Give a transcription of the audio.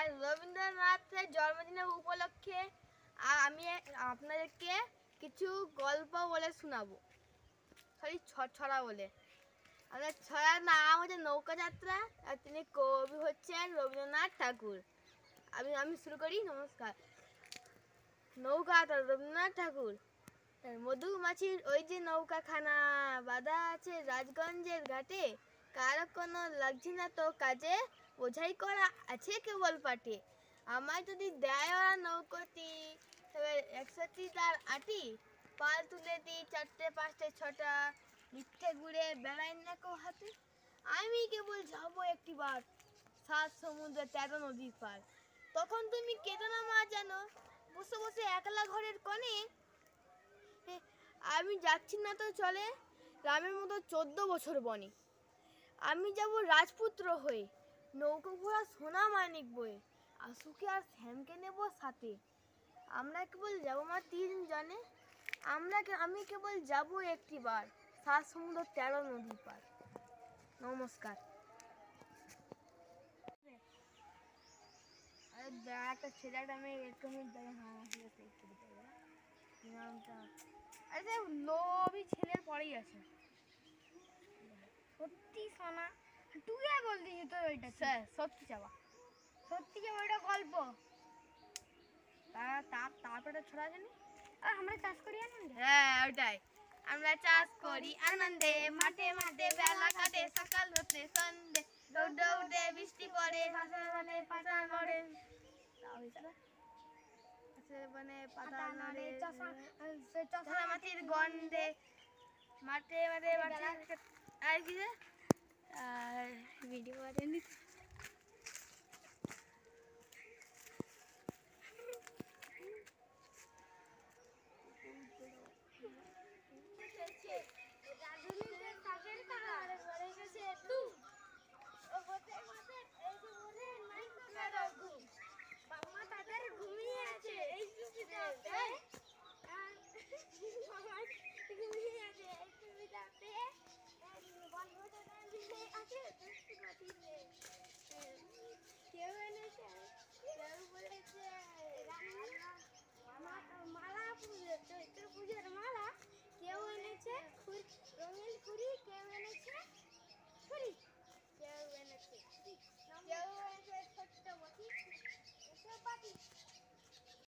আর রবীন্দ্রনাথের জন্মদিনের উপলক্ষে আমি আপনাদেরকে কিছু গল্প বলে শোনাবো, ছড়া বলে। আমাদের ছড়ার নাম হচ্ছে নৌকা যাত্রা, আর তিনি কবি হচ্ছেন রবীন্দ্রনাথ ঠাকুর। আমি শুরু করি। নমস্কার। নৌকা রবীন্দ্রনাথ ঠাকুর। মধুমাছির ওই যে নৌকাখানা বাঁধা আছে রাজগঞ্জের ঘাটে, কারো কোনো লাগছে না তো কাজে, বোঝাই করা আছে কেবল পাটে। আমায় যদি দেয় ওরা নৌকোটি, তবে 100টি তার আটি, পাল তুলে দিই 4টে 5টে 6টা, মিথ্যে ঘুরে বেড়াই না কেউ হাতে। আমি কেবল যাবো একটিবার 7 সমুদ্র 13 নদীর পার। তখন তুমি কেঁদো না মা জানো, বসে বসে একলা ঘরের কোণে। আমি যাচ্ছি না তো চলে রামের মতো 14 বছর বনে। আমি যাব রাজপুত্র হয়ে, নৌকো ঘোড়া সোনা মানিক বয়ে, আশুকে আর শ্যামকে নেব সাথে। আমরা কেবল যাবো মা 3 জনে, আমি কেবল যাবো একটিবার 7 সমুদ্র 13 নদী পার। নমস্কার। একটা ছেলেটা আমি এরকমই আরে লোভী ছেলের পরেই আছে। সত্যি সোনা, তুই আর বলতি তো ওইটা স্যার সত্যি চাওয়া, সত্যি যে ওইটা গল্প। তারপরে ছড়া জানি। আমরা চাষ করি আনন্দে। হ্যাঁ ওটাই। আমরা চাষ করি আনন্দে, মাঠে মাঠে বেলা কাটে সকাল হতে সন্ধে, দৌড়ে দৌড়ে বৃষ্টি পড়ে, ভাসা ভালে পাতা নড়ে, মানে পাতা নড়ে চষা মাটির গন্ধে, মাঠে মাঠে আর কি আর ভিডিও বানিয়ে কেউ এনেছে, কেউ বলেছে মালা চৈত্র পুজোর মালা, কেউ এনেছে রঙিন কুড়ি, কেউ এনেছে ছুরি, কেউ এনেছে ছোট্ট বটি,